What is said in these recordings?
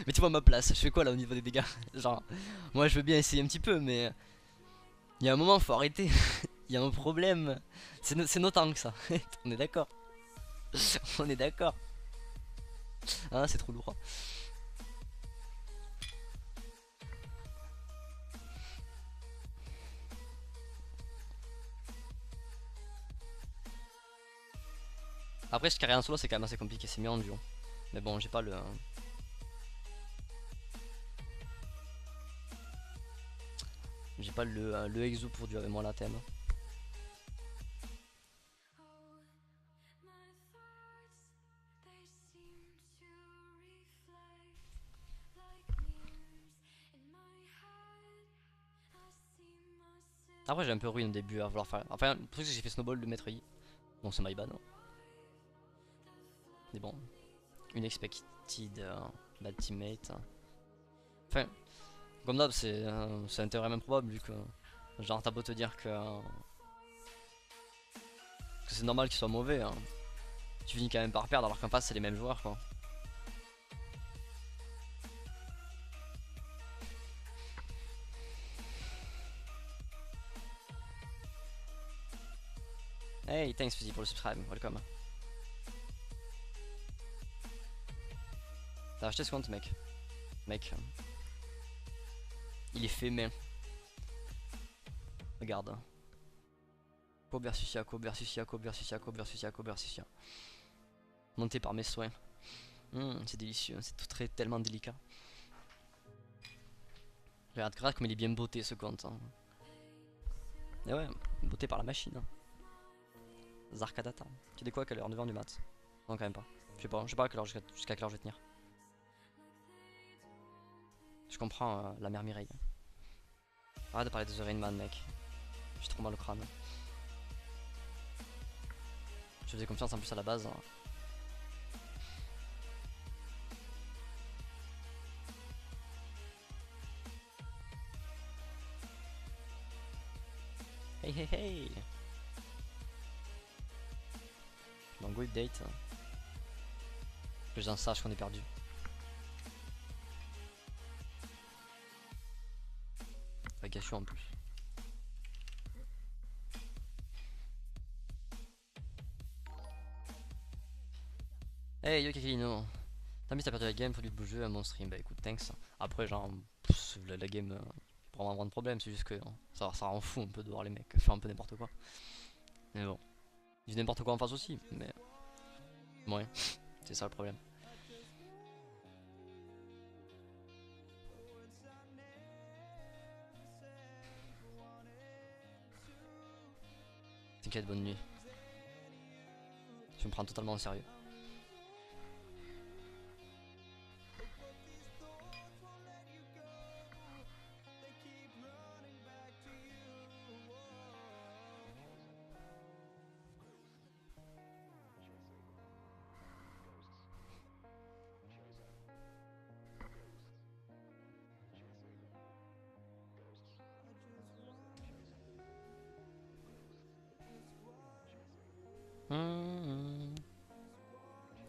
Mais tu vois ma place, je fais quoi là au niveau des dégâts? Genre, moi je veux bien essayer un petit peu, mais il y a un moment, faut arrêter. Il y a un problème. C'est nos tanks ça. On est d'accord. On est d'accord. Ah, c'est trop lourd. Après, je carry en solo, c'est quand même assez compliqué. C'est mieux en duo. Mais bon, j'ai pas le. J'ai pas le exo pour duo avec moi la thème. Après, j'ai un peu ruin au début à vouloir faire. Enfin, le truc, c'est que j'ai fait snowball de maître Yi. Bon, c'est my bad. Hein. Mais bon, unexpected bad teammate. Enfin, comme d'hab, c'est un théorème improbable vu que. Genre, t'as beau te dire que c'est normal qu'il soit mauvais. Hein. Tu finis quand même par perdre alors qu'en face, c'est les mêmes joueurs quoi. Hey, thanks Fuzzy pour le subscribe, welcome. T'as acheté ce compte mec? Mec. Il est fait main. Regarde. Courbe versus Ya, courbe versus Ya, courbe versus Ya, courbe versus Ya, courbe versus Ya. Monté par mes soins. C'est délicieux, c'est tout très tellement délicat. Regarde grave comme il est bien botté ce compte. Hein. Et ouais, botté par la machine. Hein. Zarkadata. Tu dis quoi à quelle heure? 9h du mat? Non quand même pas. Je sais pas à quelle heure, jusqu'à quelle heure je vais tenir. Je comprends la mère Mireille. Arrête de parler de The Rainman mec. J'ai trop mal au crâne. Je faisais confiance en plus à la base. Hein. Hey hey hey. Donc go update. Que les gens sachent qu'on est perdu. Agachou en plus. Hey yo Kakilino. T'as mis t'as perdu la game, faut du beau jeu à mon stream. Bah écoute, thanks. Après genre, la game, pour avoir de problème, c'est juste que ça rend fou un peu de voir les mecs faire un peu n'importe quoi. Mais bon. Ils disent n'importe quoi en face aussi, mais. Ouais, c'est ça le problème. T'inquiète, bonne nuit. Je me prends totalement au sérieux.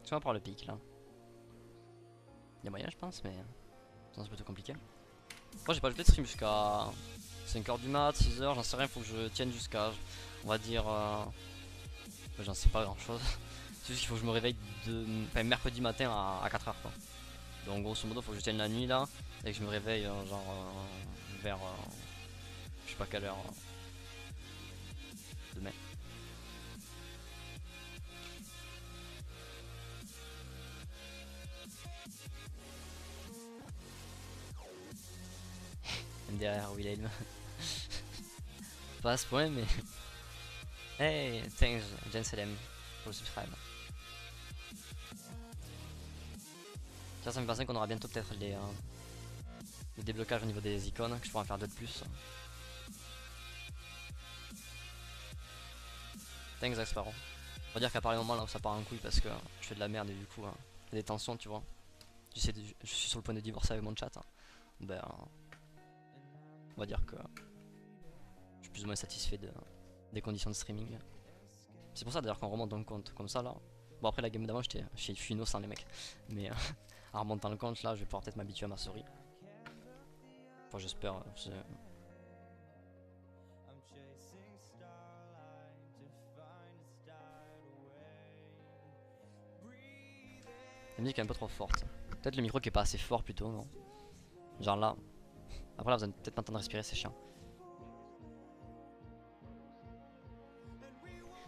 Tu vas prendre le pic là. Y'a moyen, je pense, mais. Sinon, c'est plutôt compliqué. Moi, j'ai pas joué de stream jusqu'à 5h du mat, 6h, j'en sais rien, faut que je tienne jusqu'à. On va dire. J'en sais pas grand chose. C'est juste qu'il faut que je me réveille enfin, mercredi matin à 4h quoi. Donc, grosso modo, faut que je tienne la nuit là. Et que je me réveille genre vers. Je sais pas quelle heure. Demain. MDR, Wilhelm. Pas à ce point, mais. Hey, thanks, Jenselem, pour le subscribe. Ça me fait penser qu'on aura bientôt peut-être le déblocage au niveau des icônes, que je pourrai en faire deux de plus. Thanks, Axparo. On va dire qu'à part les moments là où ça part en couille parce que je fais de la merde et du coup, il y a des tensions, tu vois. Je suis sur le point de divorcer avec mon chat. Hein. Ben, on va dire que je suis plus ou moins satisfait des conditions de streaming. C'est pour ça d'ailleurs qu'on remonte un compte comme ça là. Bon après la game d'avant je suis innocent les mecs. Mais En remontant le compte là, je vais pouvoir peut-être m'habituer à ma souris. Enfin j'espère. La musique est un peu trop forte. Peut-être le micro qui est pas assez fort plutôt, non? Genre là. Après là vous allez peut-être m'entendre respirer, c'est chiant.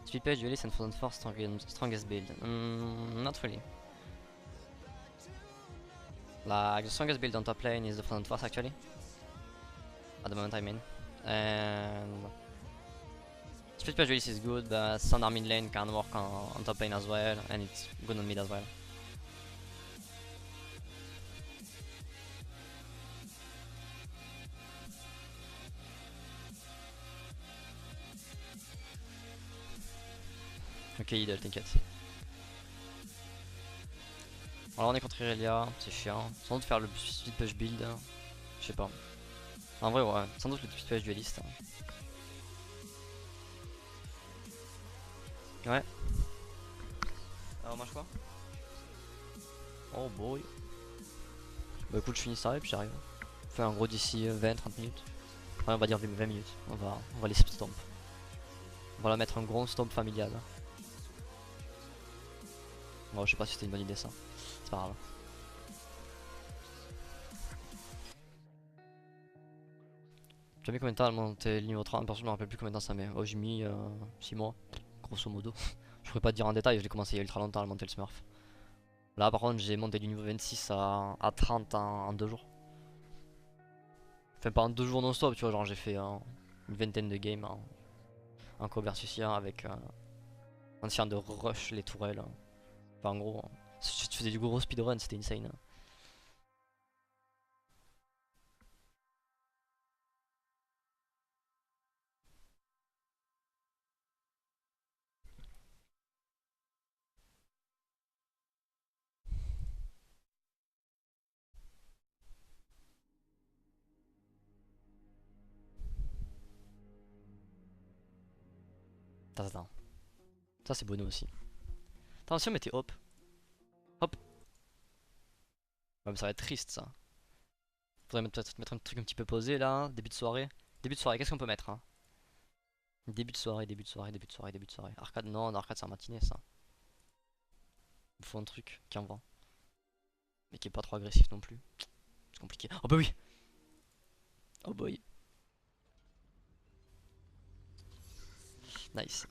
Speed page duelist and Frozen Force strongest build. Not really. Like the strongest build on top lane is the Frozen Force actually. At the moment I mean. And Speed page duelist is good, but Sun Arm in lane can work on top lane as well, and it's good on mid as well. Ok, idle, t'inquiète. Alors on est contre Irelia, c'est chiant. Sans doute faire le speed push build, hein. Je sais pas. En vrai ouais, sans doute le speed push dueliste. Ouais. Alors marche quoi? Oh boy. Bah écoute je finis ça et puis j'arrive. On fait un gros d'ici 20-30 minutes. Ouais on va dire 20 minutes. On va laisser stomp. On va la mettre un gros stomp familial. Bon je sais pas si c'était une bonne idée ça. C'est pas grave. Tu as mis combien de temps à monter le niveau 30? Parce que je me rappelle plus combien de temps ça met. Oh j'ai mis 6 mois. Grosso modo. Je pourrais pas te dire en détail, je l'ai commencé il y a ultra longtemps à monter le smurf. Là par contre j'ai monté du niveau 26 à 30 en 2 jours. Enfin pas en 2 jours non stop tu vois, genre j'ai fait une vingtaine de games en co versus IA avec en essayant de rush les tourelles. Enfin en gros, si tu faisais du gros speedrun c'était insane. Attends. Ça c'est bonus aussi. Attention mais t'es hop. Hop. Ouais, mais ça va être triste ça. Faudrait peut-être mettre un truc un petit peu posé là, début de soirée. Début de soirée, qu'est-ce qu'on peut mettre hein? Début de soirée, début de soirée, début de soirée, début de soirée. Arcade, non, arcade c'est en matinée ça. Il faut un truc qui en vend. Mais qui est pas trop agressif non plus. C'est compliqué. Oh bah oui. Oh boy. Nice.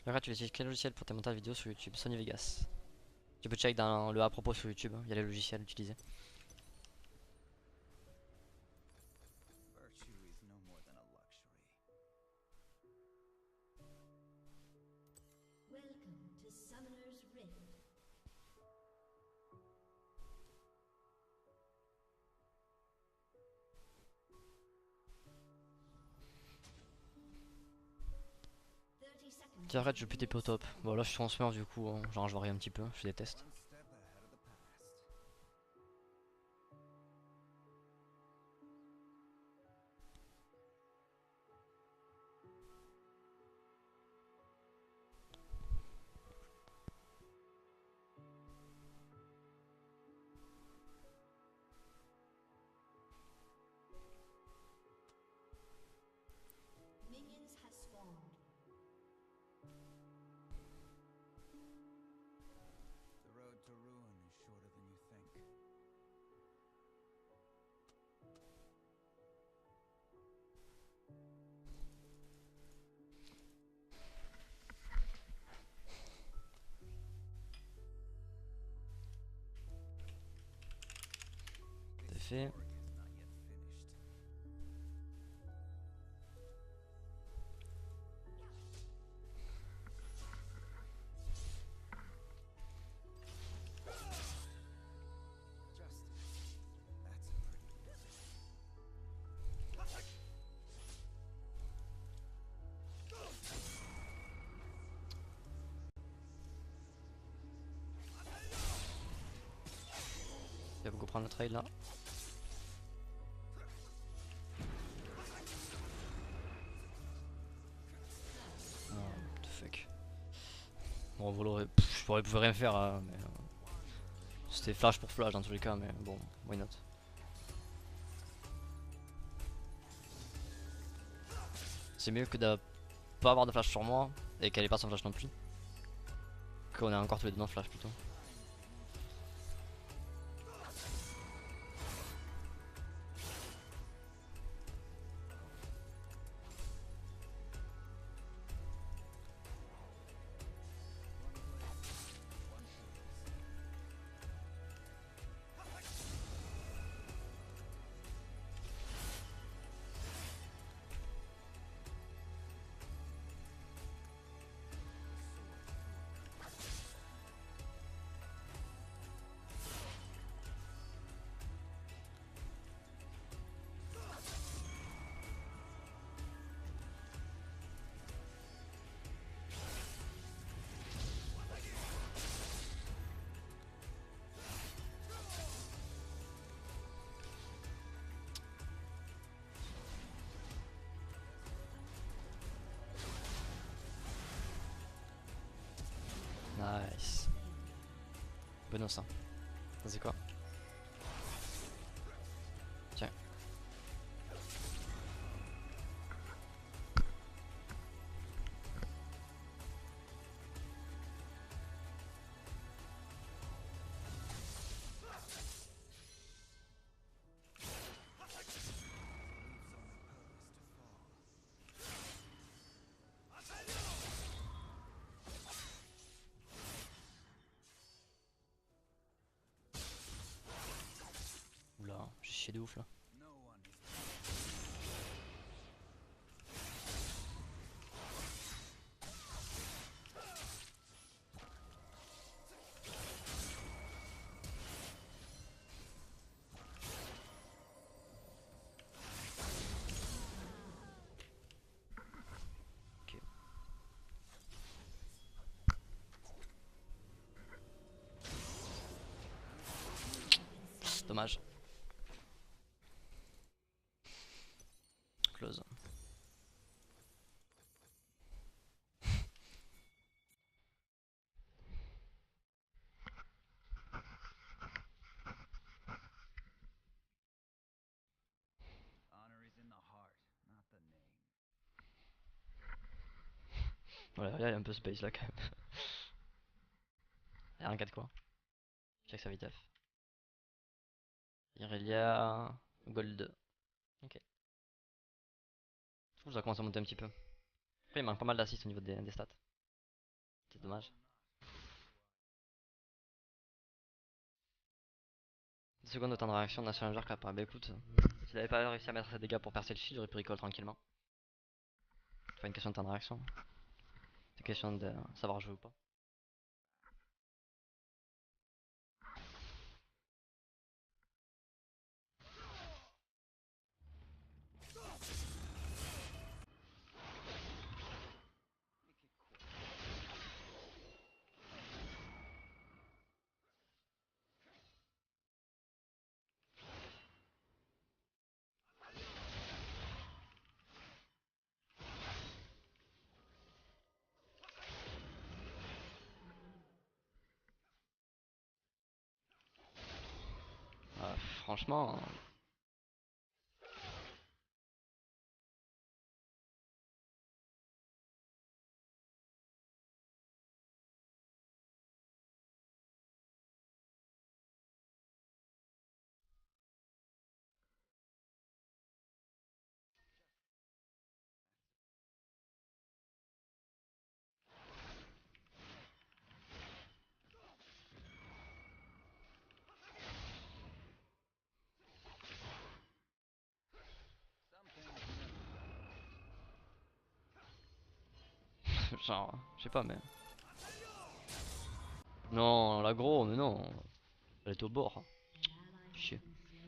Regarde, tu utilises quel logiciel pour tes montages vidéo sur YouTube? Sony Vegas. Tu peux check dans le à propos sur YouTube, il y a les logiciels utilisés. Tiens, arrête, je pue tes au top. Bon, là je suis en smurf du coup, hein. Genre je varie un petit peu, je déteste. C'est fait. Il va beaucoup prendre le trail là. Bon, volo, je pourrais rien faire, mais c'était flash pour flash dans tous les cas, mais bon, why not. C'est mieux que de pas avoir de flash sur moi et qu'elle ait pas son flash non plus. Qu'on ait encore tous les deux notre flash plutôt. Nice. Bonne os, hein. Ça c'est quoi? Tiens. Oula, j'ai chié de ouf là. Ok. Dommage. Close. Voilà, là il y a un peu space là quand même. Il y a un 4 quoi. Check sa vitesse. Irelia, Gold. Ok. Je trouve que ça commence à monter un petit peu. Après il manque pas mal d'assists au niveau des stats. C'est dommage. 2 secondes de temps de réaction d'un challenger qui apparaît. Bah écoute, s'il avait pas réussi à mettre ses dégâts pour percer le shield, j'aurais pu recall tranquillement. C'est pas une question de temps de réaction. C'est une question de savoir jouer ou pas. Franchement, genre, je sais pas, mais. Non, l'agro, mais non. Elle était au bord. Chier.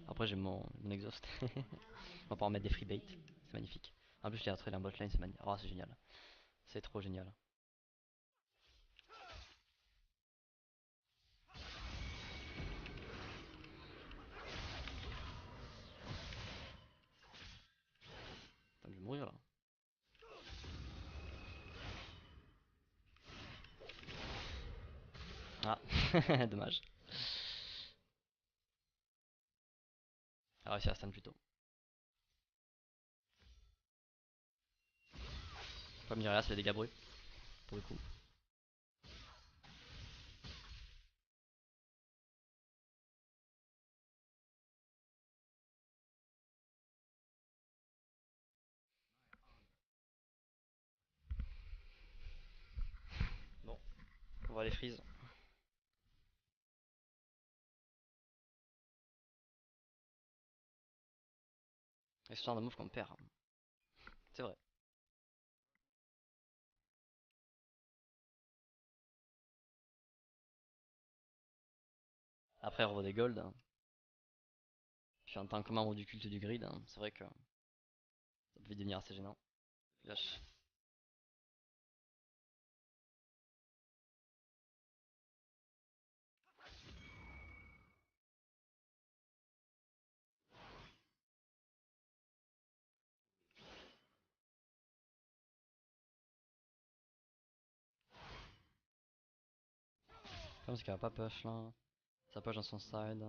Après, j'ai mon exhaust. On va pouvoir mettre des free bait. C'est magnifique. En plus, je l'ai retraité en botline, c'est magnifique. Oh, c'est génial. C'est trop génial. Putain, je vais mourir là. Dommage. Elle a réussi à stun plus tôt. Comme Mireia, c'est les dégâts bruts. Pour le coup. Bon, on va aller freeze. Et ce genre de move qu'on perd. C'est vrai. Après, on revoit des golds. Puis en tant que membre du culte du grid, c'est vrai que ça peut devenir assez gênant. Lâche. Je pense qu'il va pas push là. Ça push dans son side.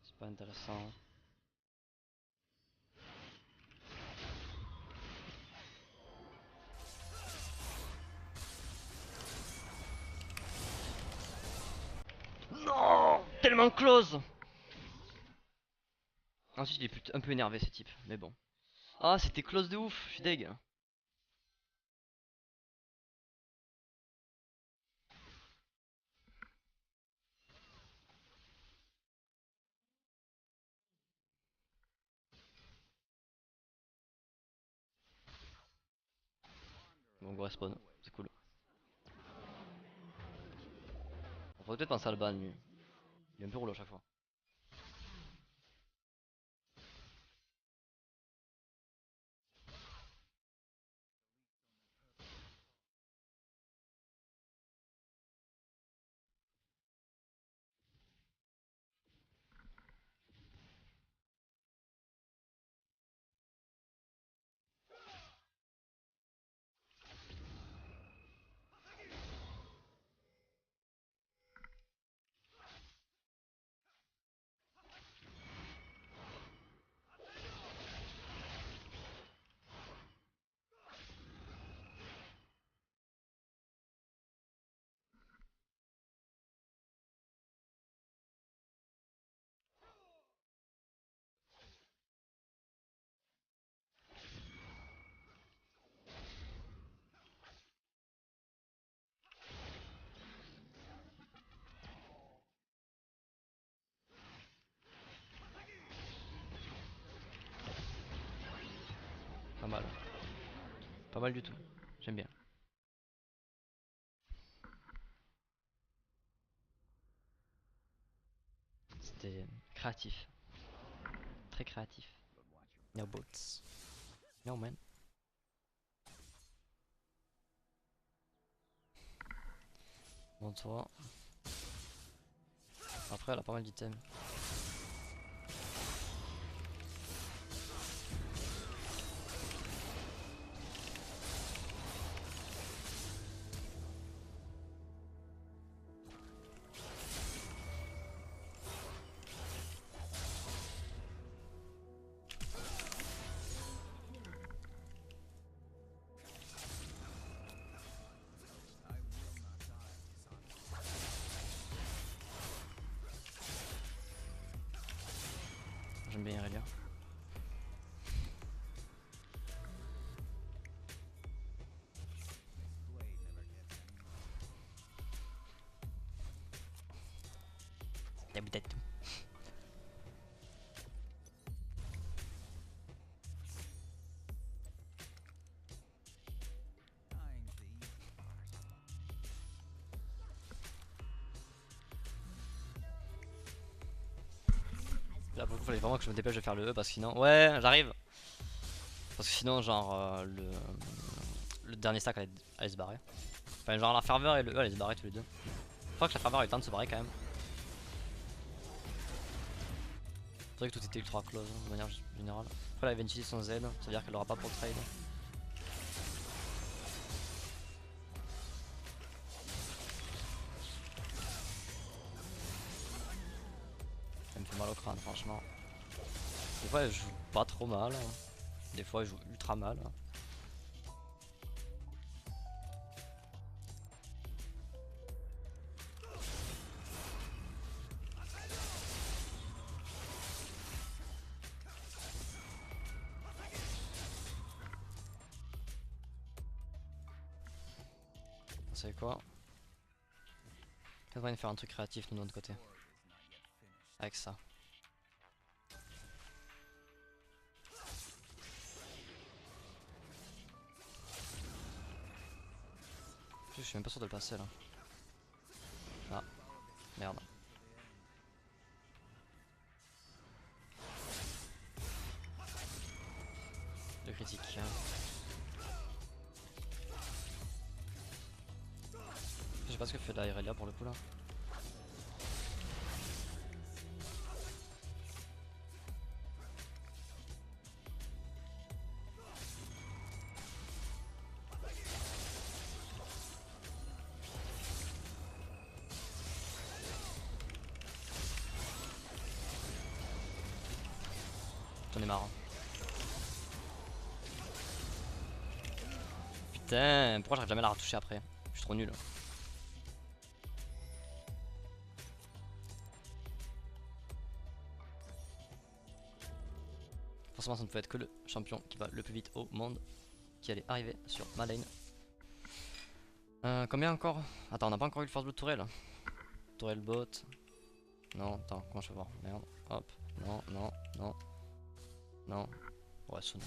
C'est pas intéressant. Non, tellement close. Ensuite il est un peu énervé ce type, mais bon. Ah c'était close de ouf, je suis deg. Bon gros respawn, c'est cool. On pourrait peut-être penser à le ban lui. Il est un peu relou à chaque fois. Pas mal. Pas mal du tout. J'aime bien. C'était créatif. Très créatif. No bots. No man. Bon toi. Après elle a pas mal d'items. J'aime bien Irelia. T'as peut-être tout. Là pour le coup fallait vraiment que je me dépêche de faire le E parce que sinon... Ouais j'arrive. Parce que sinon genre le dernier stack allait se barrer. Enfin genre la ferveur et le E allaient se barrer tous les deux. Je crois que la ferveur a eu le temps de se barrer quand même. C'est vrai que tout était ultra close de manière générale. Après elle va utiliser son Z, ça veut dire qu'elle aura pas pour le trade. mal au crâne, franchement. Des fois, elle joue pas trop mal. Des fois, elle joue ultra mal. Vous savez quoi? On va faire un truc créatif, nous, de notre côté. Avec ça. Je suis même pas sûr de le passer là. Ah, merde. Le critique. Je sais pas ce que fait la Irelia pour le coup là. J'en ai marre. Putain, pourquoi j'arrive jamais à la retoucher après? Je suis trop nul. Forcément ça ne peut être que le champion qui va le plus vite au monde qui allait arriver sur ma lane. Combien encore? Attends, on n'a pas encore eu le Force Blood Tourelle. Tourelle bot. Non, attends, comment je peux voir? Merde, hop, non, non, non. Non. Ouais, Sun.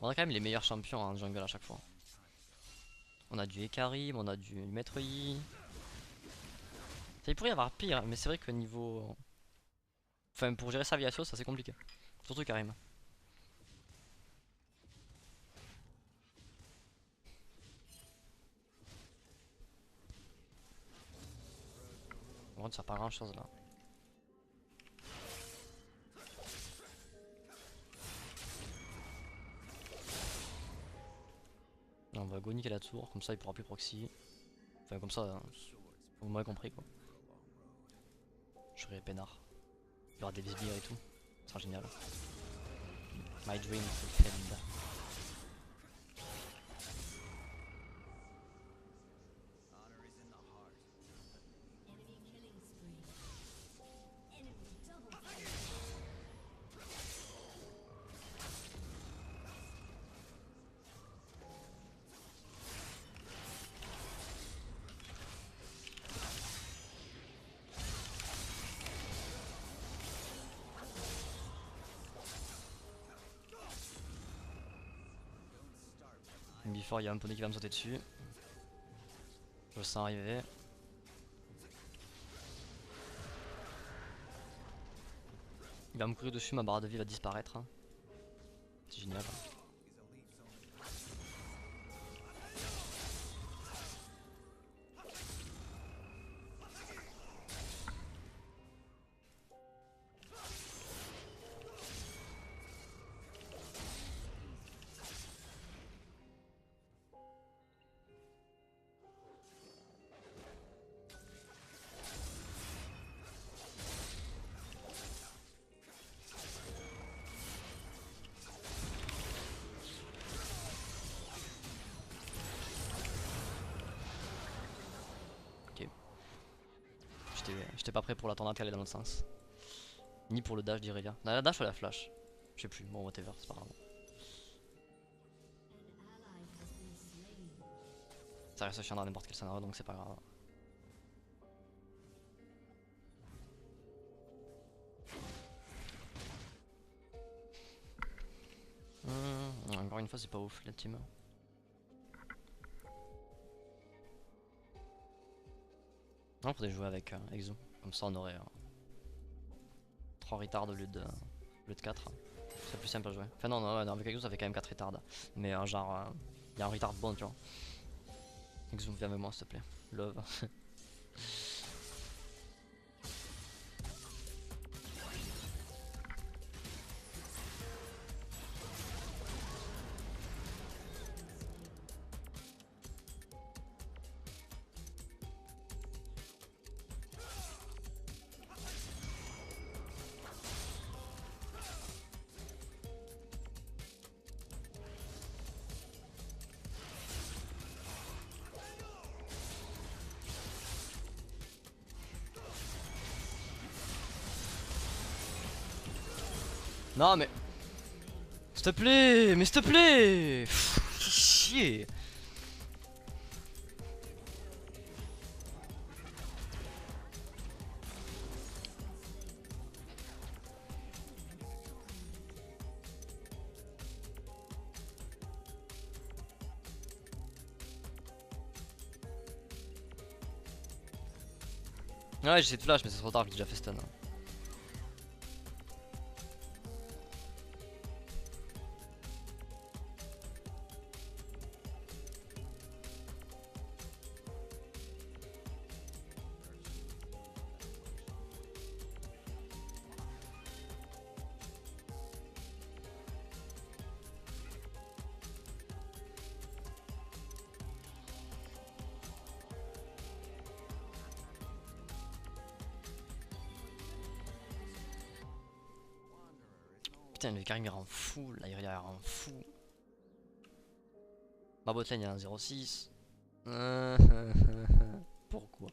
On a quand même les meilleurs champions en jungle à chaque fois. On a du Ekarim, on a du Maître Yi. Il pourrait y avoir pire, mais c'est vrai que niveau... Enfin, pour gérer sa vie à ça c'est compliqué. Surtout Karim. En vrai, ça sert pas à grand chose là. Là, on va go niquer la tour, comme ça il pourra plus proxy. Enfin, comme ça, vous m'avez compris quoi. Je serai peinard. Il y aura des bisbires et tout. Ça sera génial. My dream fulfilled. Before, il y a un poney qui va me sauter dessus. Je le sens arriver. Il va me courir dessus, ma barre de vie va disparaître. C'est génial. J'étais pas prêt pour la tornade qui allait dans l'autre sens. Ni pour le dash d'Irelia. La dash ou la flash? Je sais plus, bon whatever, c'est pas grave. Ça reste chiant dans n'importe quel scénario donc c'est pas grave. Encore une fois c'est pas ouf la team. On pourrait jouer avec Exo, comme ça on aurait 3 retards au lieu de 4. C'est plus simple à jouer. Enfin non, avec Exo ça fait quand même 4 retards. Mais genre, il y a un retard bon tu vois. Exo viens avec moi s'il te plaît. Love. Non mais... S'il te plaît, mais s'il te plaît. Pff, chier. Ouais, j'essaie de flash, mais c'est trop tard, j'ai déjà fait stun. Putain, le Karim il rend fou, là il rend fou. Ma botlane il y a un 0,6. Pourquoi?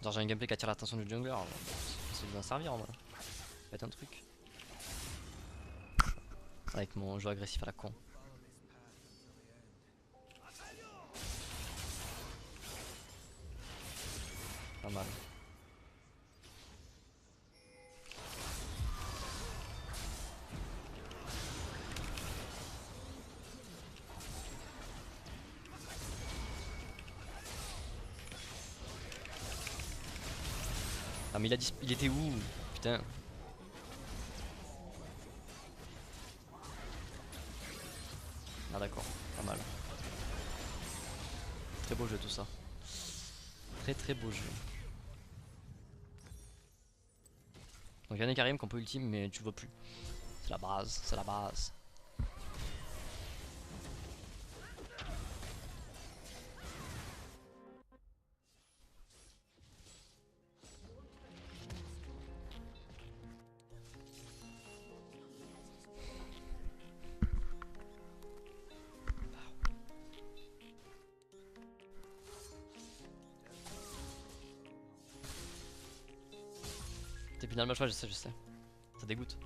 Genre j'ai un gameplay qui attire l'attention du jungler, c'est de servir en vrai. Faites un truc. Avec mon jeu agressif à la con. Pas mal. Ah mais il était où? Putain. Ah d'accord, pas mal. Très beau jeu tout ça. Très beau jeu. Donc Yann et Karim qu'on peut ultime mais tu vois plus. C'est la base, c'est la base. T'es final match, ouais, je sais. Ça dégoûte.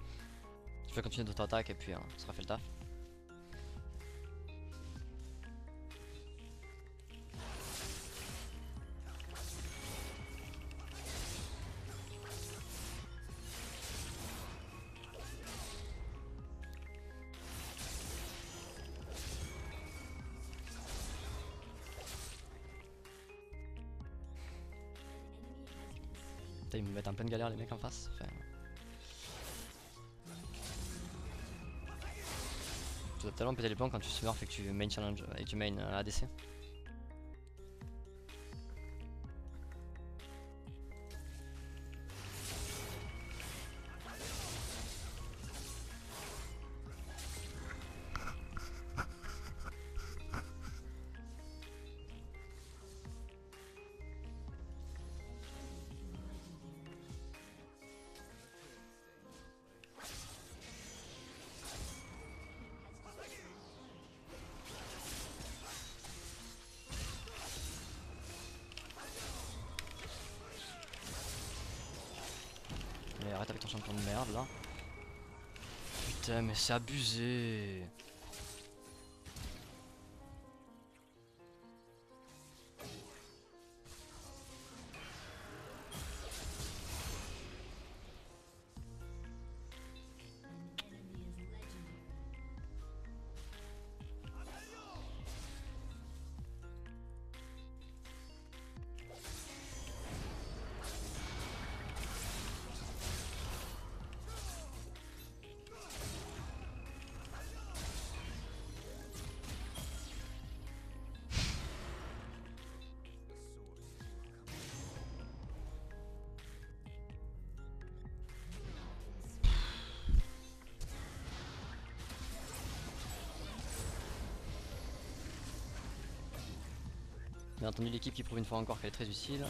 Tu peux continuer d'auto-attaque et puis ça sera fait le taf. Putain, ils me mettent en pleine galère les mecs en face. Enfin... Tu dois tellement péter les plombs quand tu smurf et que tu main challenge et tu main ADC. Mais arrête avec ton champion de merde là. Putain mais c'est abusé. Bien entendu l'équipe qui prouve une fois encore qu'elle est très utile.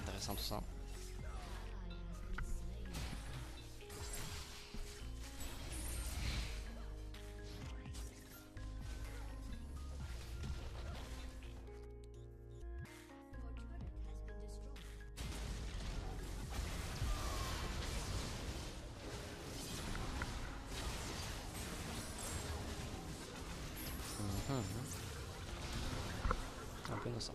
Intéressant tout ça. Un peu innocent.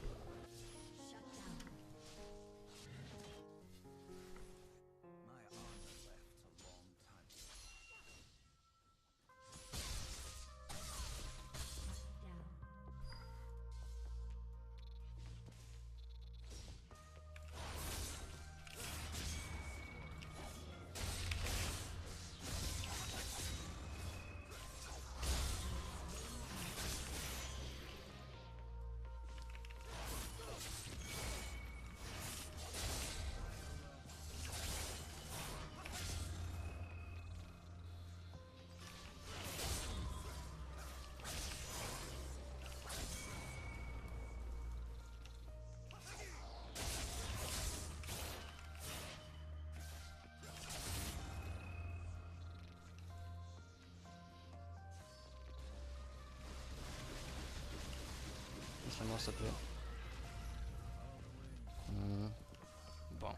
Laisse-moi s'il te plaît. Bon.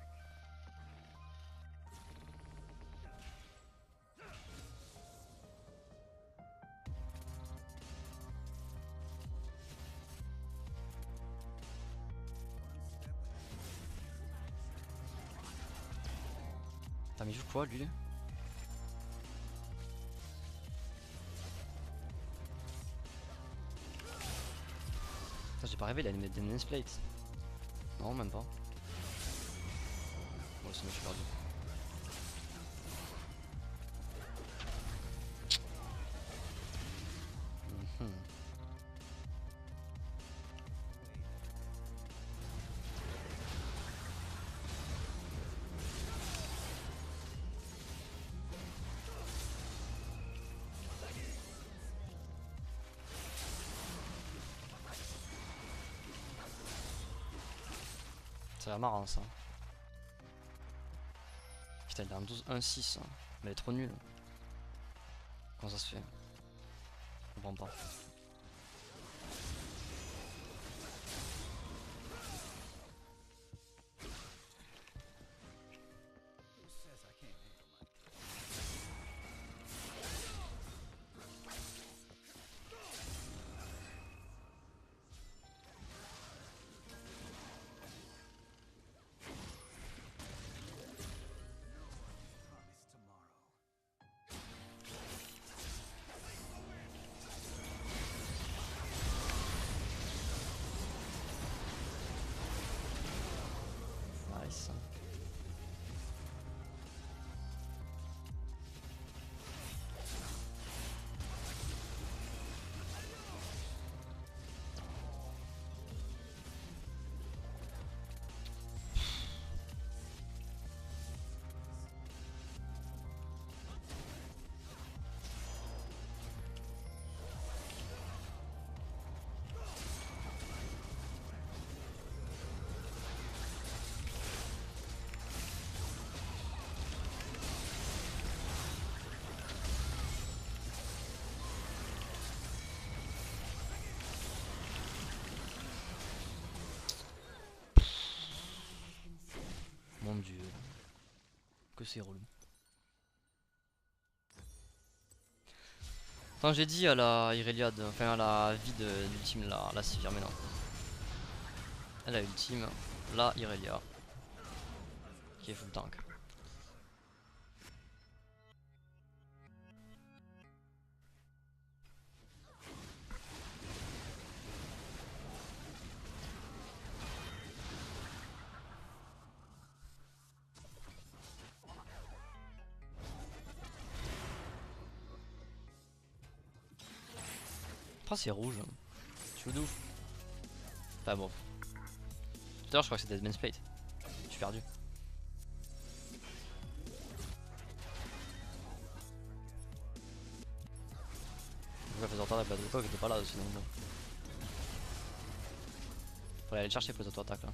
T'as mis quoi lui? J'ai pas rêvé, il allait mettre des Nance Plates. Non, même pas. Bon, sinon je suis perdu. C'est marrant ça. Putain, il a un 12-1-6. Hein. Mais elle est trop nulle. Comment ça se fait? Je comprends pas. Nice. Mon dieu. Que c'est relou. Enfin, j'ai dit à la Irelia, enfin à la vie de l'ultime, la Sivir, mais non. Elle a ultime, la Irelia. Qui est full tank. Pourquoi c'est rouge? Je suis de ouf. Enfin bon. Tout à l'heure je crois que c'était Deadman's Plate. Je suis perdu. Pourquoi faisait entendre la base de coq était pas là sinon bon. Faudrait aller le chercher pour les auto-attaques là.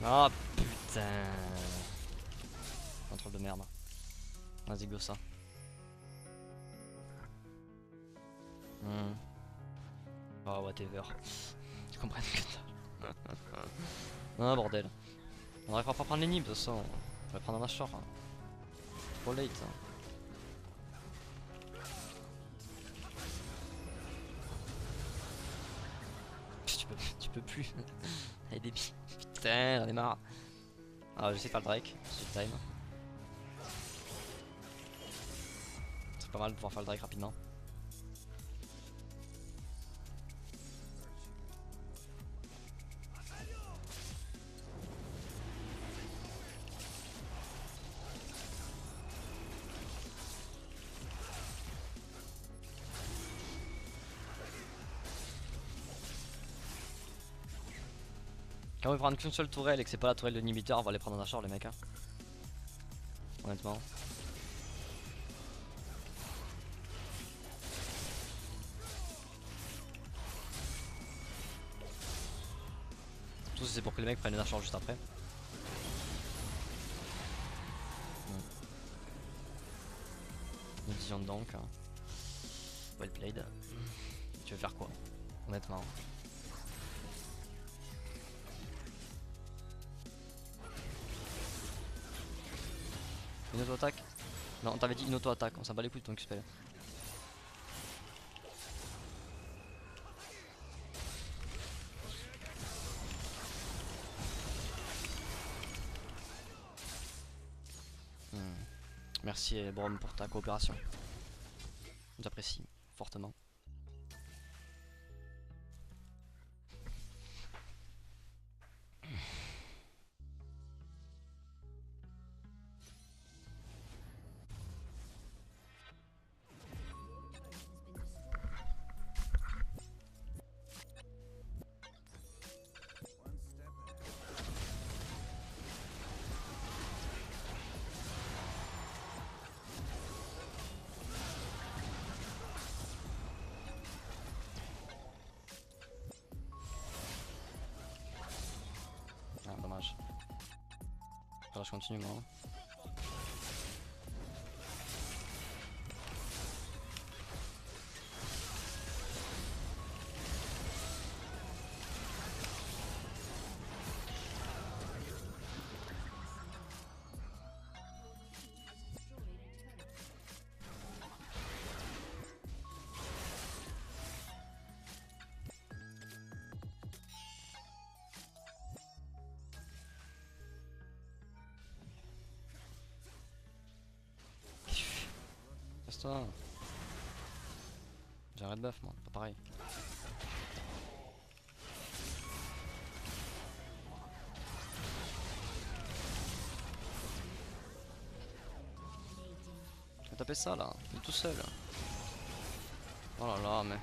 Oh putain. Un truc de merde. Vas-y go ça. Oh whatever. Tu comprends que ça. Ah bordel. On n'arrivera pas à prendre les nids de toute façon. On va prendre un achat. Hein. Trop late. Hein. Tu peux plus. Elle est débile. Putain, j'en ai marre. Ah, j'essaie de faire le Drake. C'est le time. C'est pas mal de pouvoir faire le Drake rapidement. Quand on veut prendre qu'une seule tourelle et que c'est pas la tourelle de l'inhibiteur, on va les prendre en achat les mecs. Hein. Honnêtement. Surtout si c'est pour que les mecs prennent les achat juste après. Une vision de donc. Well played. Tu veux faire quoi? Honnêtement. Une auto-attaque? Non, on t'avait dit une auto-attaque, on s'en bat les couilles de ton Q-spell. Merci Brom pour ta coopération. J'apprécie fortement. Ah, dommage. Alors je continue moi. Casse-toi. J'ai un red buff moi, pas pareil. Je vais taper ça là, il est tout seul. Oh là là, mais.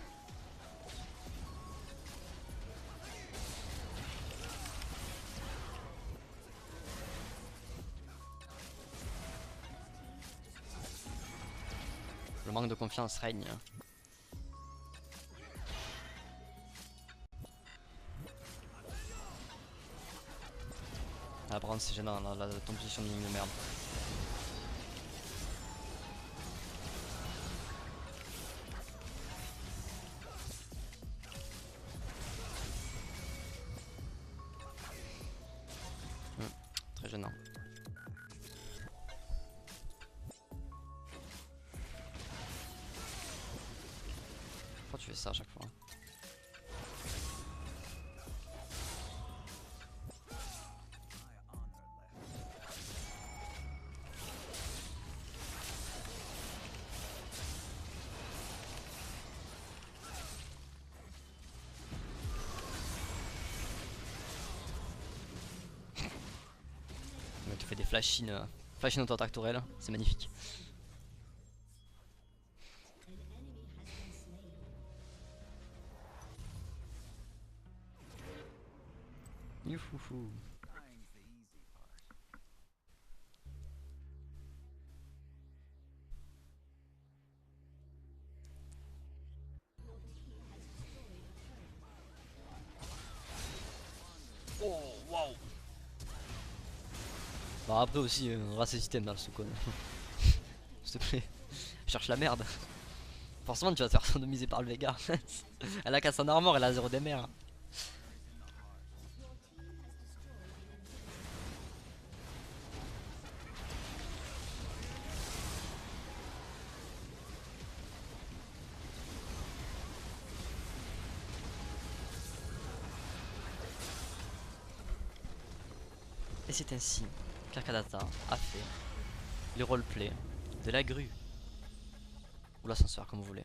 Le manque de confiance règne. Ah, par contre, c'est gênant, ton position de ligne de merde. Très gênant. Pourquoi tu fais ça à chaque fois? Mais tu fais des flash-in auto-attaque tourelle, c'est magnifique. Youfoufou. Oh, wow. Bon, après aussi, on reste système dans ce con. S'il te plaît. Je cherche la merde. Forcément, tu vas te faire randomiser par le Vega. Elle a qu'à son armor, elle a 0 DMR. Et c'est ainsi qu'Arcadata a fait les roleplays de la grue ou l'ascenseur, comme vous voulez.